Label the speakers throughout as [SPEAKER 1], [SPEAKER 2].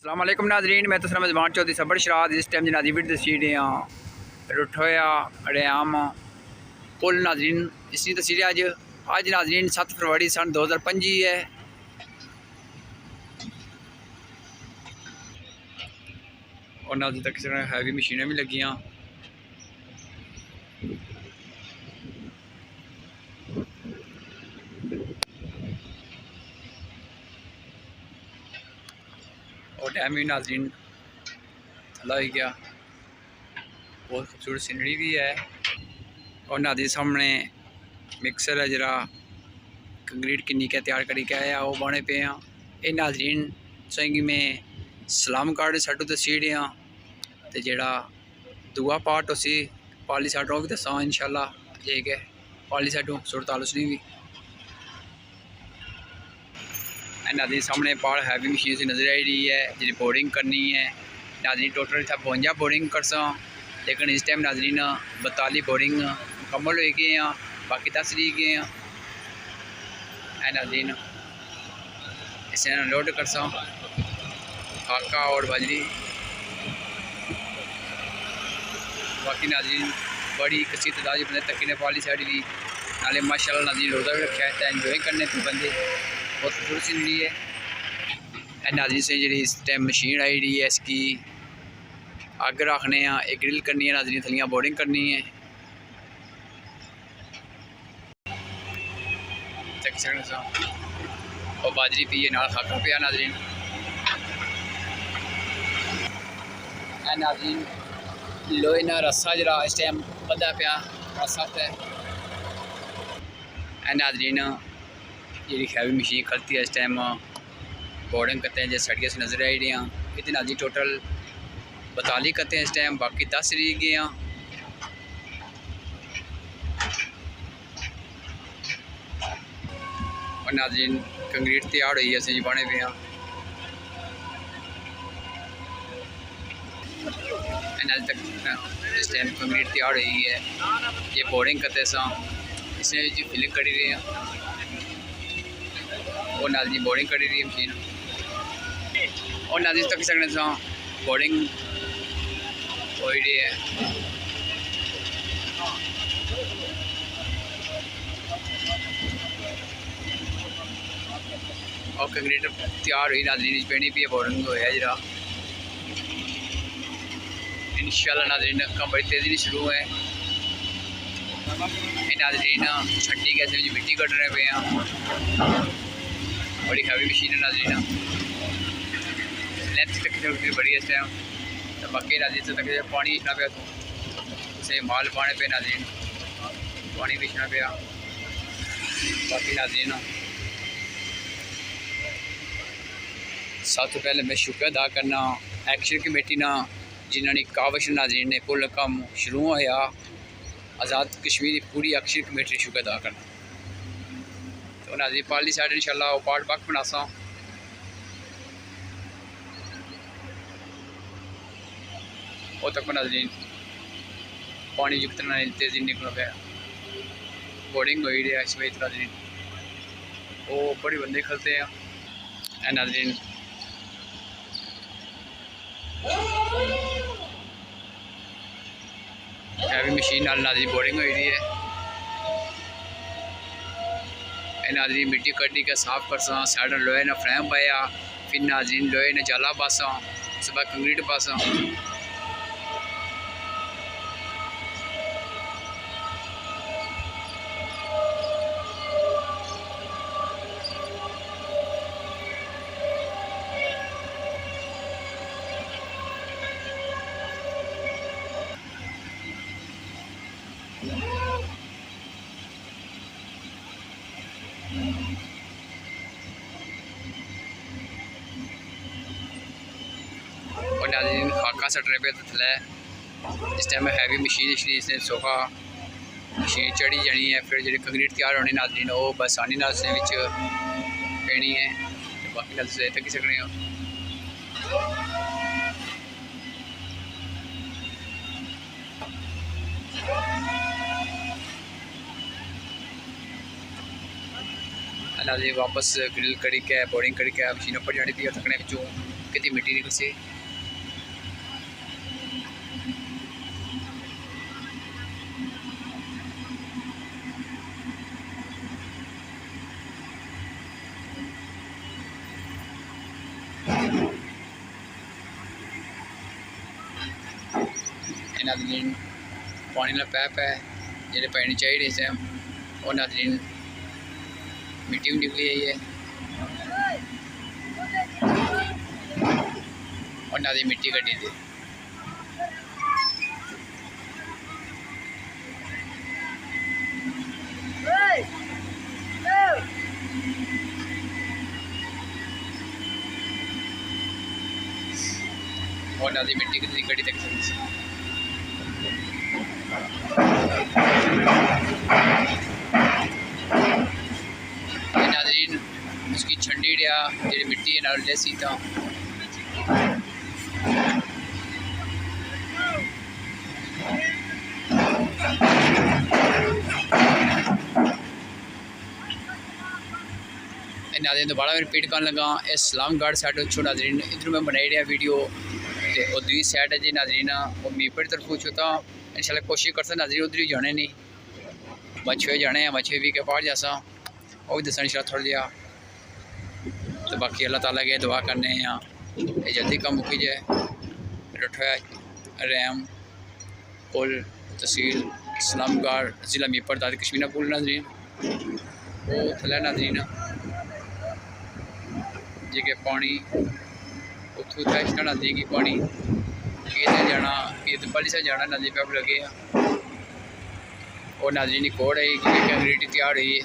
[SPEAKER 1] अस्सलाम वालेकुम नाजरीन, मैं तो सर मेज़बान चौधरी सबर शराद। इस टाइम जनाजी विद तस्वीरें रुठोया अड़याम पुल नाजरीन इसकी तस्वीरें अज नाजरीन 7 फरवरी सन 2025 है। और नाजरीन तक हैवी मशीनें भी लगियाँ। और डैम भी नाजरीन थला ही गया, बहुत खूबसूरत सीनरी भी है। और नाजरीन सामने मिक्सर है जरा कंक्रीट किन्नी क्या तैयार करी के आया वो बने पे हैं। ये नाजरीन संगी में सलाम कार्ड साडू दसी हाँ तो जेड़ा दूआ पार्ट उसी पाली साडों भी दसा इंशाल्लाह ठीक है। पाली साडों सुरताल उसने भी नाजरीन सामने पाल हैवी मशीन से नजर आई रही है जी बोर्डिंग करनी है। नाजरीन टोटल था 52 बोर्डिंग कर सा, लेकिन इस टाइम नाजरीन 42 बोर्डिंग मुकम्मल हो गए हैं, बाकी 10 रह गए हैं। नाजरीन इसे लोड कर सा खाका और बजरी। बाकी नाजरीन बड़ी कसी तादाद बंदे तकी ने पाली साइड भी नाले माशाल्लाह नाजरीन रोज़ा भी रखा है, एंजॉय करने पे बंदे बहुत खूबसूरत सीनरी है। नाजरीन से जी इस टाइम मशीन आई रही है, इसकी अग रखने एक ग्रिल करनी है नाजरीन, थलियाँ बोर्डिंग करनी है। और बाजरी पी है नाल खाका पिया नाजरीन। नाजरीन लोहे ना रस्सा जरा इस टाइम बदा पिया रस्सा है। नाजरीन जी हैवी मशीन खलती है इस टाइम बोर्डिंग करते हैं, जैसे सड़िया से नजर आई रही हैं। इतनी नाजरीन टोटल 42 करते हैं इस टाइम, बाकी 10 रह गए हैं। और नाजरीन कंक्रीट तैयार हुई है जी बने पे हैं। तक इस टाइम कंक्रीट तैयार हुई है, ये बोर्डिंग करते सा इसने जी फिलिंग करी रही है। और नाजरीन बोर्डिंग करी रही है मशीन। और नाजरीन तक सकने सा बोर्डिंग हो रही है। और कंक्रीट तैयार हुई नाजरीन पेनी भी बोर्डिंग होया जरा इंशाल्लाह। नाजरीन काम बड़ी तेज़ी शुरू है। नाजरीन छट्टी कैसे जी मिट्टी कट रहे पे हैं, बड़ी हैवी मशीन है नाजरीन। लेंथ तक बड़ी है इस टाइम। तो बाकी नाजरीन तक पानी इतना पे उसे माल पाने पे नाजरीन पानी बेचना पे। बाकी नाजरीन सब तो पहले मैं शुक्र अदा करना एक्शन कमेटी ना जिन्होंने कावश नाजरीन ने पुल कम शुरू होया आज़ाद कश्मीर पूरी अक्षर कमेटी शुक्र अदा करना। तो नाजरीन पाली साइड इंशाल्लाह वो पार्ट बाक बनासा। वो तक नाजरीन पानी जो कितना तेज़ी निकल गया बोर्डिंग हो ही रहा इस वजह नाजरीन वो बड़े बंदे खलते हैं। नाजरीन हैवी मशीन नाल नाजरीन बोर्डिंग हो रही है। नाजरीन मिट्टी कड्डी के साफ कर सा साइड लोहे ने फ्रेम पाया, फिर नाजरीन लोहे ने जाला पासा उसके बाद कंक्रीट पासा। और नाजरीन खाका सटने पे थले इस टाइम हैवी मशीन इसने सोफा मशीन चढ़ी जानी है। फिर जी कंक्रीट तैयार होनी नाजरीन वो बसानी नाजने पेनी है। बाकी नाजरीन तक सकने हो। नाजरीन वापस ग्रिल करी के बोर्डिंग करी के मशीनों पर जानी पी थकने कितनी मिट्टी निकल सी। नाज़रीन पानी का पैप है जो पानी चाहिए इस टाइम, और नाज़रीन मिट्टी भी निकली आई है, और नाज़रीन मिट्टी कटी थी। और नाज़रीन मिट्टी कितनी कटी तक नाज़रीन उसकी छंडी दिया जी मिट्टी है नाल जैसी था। नाज़रीन दोबारा मैं रिपीट कर लगा इस्लामगढ़ साइड छो नाज़रीन इधर मैं बनाई रहा वीडियो तो दूसरी साइड है जी नाज़रीन वो मीरपुर तरफ छुता इंशाल्लाह कोशिश करता नाज़रीन उधर ही जाने नहीं मछुए जाने हैं मछुए भी के पार जैसा वो भी दसा इंशाल्लाह थोड़ा लिया। तो बाकी अल्लाह ताला के दुआ करने हैं ये जल्दी कम मुकी जाए। रठोया रैम पुल तहसील इस्लामगढ़ ज़िला मीरपुर दाद कश्मीर पुल नाज़रीन वो थले नाज़रीन जी के पानी उतू था नदी की पानी ये जाना ये पली से जाना नदी पैप लगे और नाज़रीन कोड है कि कंक्रीट तैयार हुई है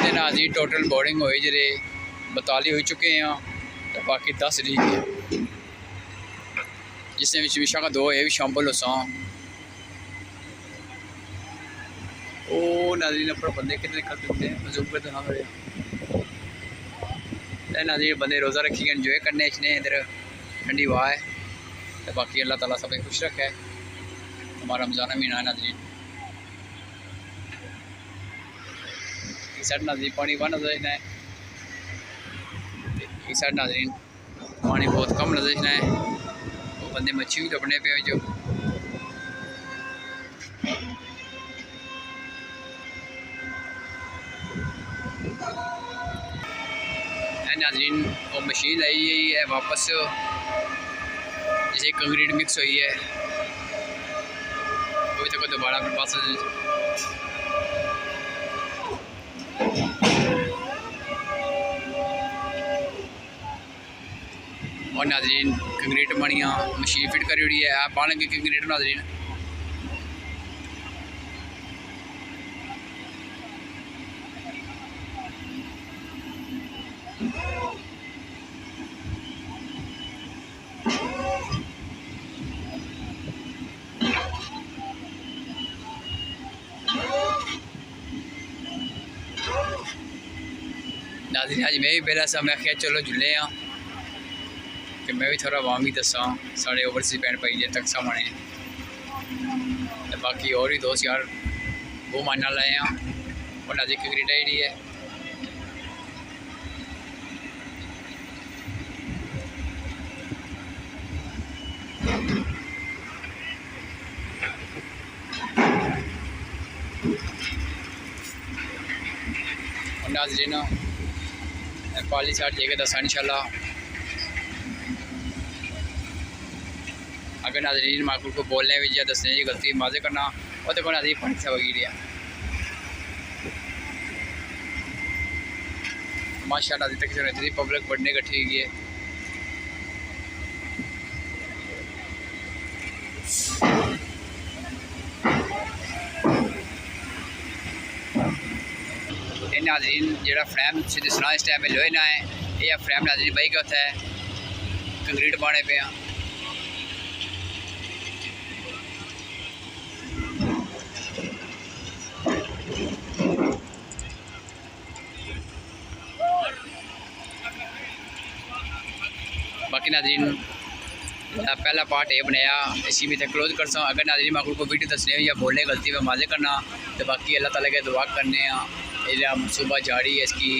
[SPEAKER 1] ये नाज़रीन टोटल बोर्डिंग हुई जे 42 हो चुके हैं तो बाकी 10 रही है जिसमें विशा का 2 ये भी शामिल हो सा। ओ नाज़रीन पर बंदे कितने कर देते हैं मजूब तो ना रहे नाज़रीन बंदे रोज़ा रखी के एंजॉय करने इसने इधर ठंडी हवा है तो बाकी अल्लाह ताला सब खुश रखे है। हमारा रमज़ान महीना है नाज़रीन इस साइड नाज़रीन पानी बह नजर है इस साइड नाज़रीन पानी बहुत कम नजर है वो बंदे मच्छी भी लपने पे जो नाज़रीन वो मशीन आई है वापस जैसे कंक्रीट मिक्स हुई है वो तो दोबारा अपने पास और नाज़रीन कंक्रीट बनिया मशीन फिट करी हुई है आप पाने की कंक्रीट नाज़रीन नाज़रीन अज मैं भी पहला सा मैं आख्या चलो जुले हाँ कि मैं भी थोड़ा वाम ही दसा साढ़े ओवरसीज पैंट पाई तक सामने तो बाकी और भी दोस्त यार वो मानना लाए हैं और नाज़रीन क्रिकेट आई है और नाज़रीन पाली साइड जाके दसा इंशाल्लाह अगर नाज़रीन माकूल को बोलने में या दसने की गलती माजे करना और तो नाज़रीन पानी से वगी लिया माशाल्लाह अभी तक इतनी पब्लिक बढ़ने का ठीक है। नाज़रीन जो फ्रेम से दसना इस टाइम लोहे ना है यह फ्रेम नाज़रीन बही का है कंक्रीट पाने पे बाकी नाज़रीन पहला पार्ट ये बनाया इसी में क्लोज कर सकूँ। अगर नाज़रीन माकूल को वीडियो दसने या बोलने गलती में माजे करना तो बाकी अल्लाह ताला के दुआ करने हम सुबह जारी है इसकी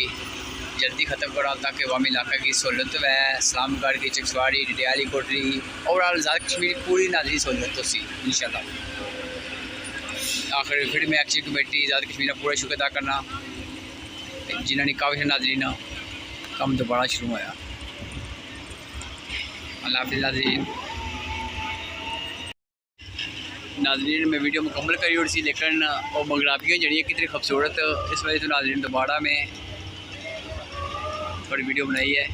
[SPEAKER 1] जल्दी ख़त्म करा ताकि वामी इलाका की सहूलत है। इस्लामगढ़ की चिक्सवाड़ी डिडियाली कोटरी ओवरऑल आज़ाद कश्मीर पूरी नाजरी सहूलत तो सी इंशाल्लाह। आखिर फिर में एक्शन कमेटी आज़ाद कश्मीर का पूरा शुक्र अदा करना जिन्होंने काफ़ी नाजरीन कम दोबारा शुरू होया। अल्लाह हाफ़िज़ नाज़रीन। नाज़रीन मैं वीडियो मुकम्मल करी और सी लेकिन वो मगराबियों जड़ी कितनी खूबसूरत इस वजह से नाज़रीन दोबारा में थोड़ी वीडियो बनाई है।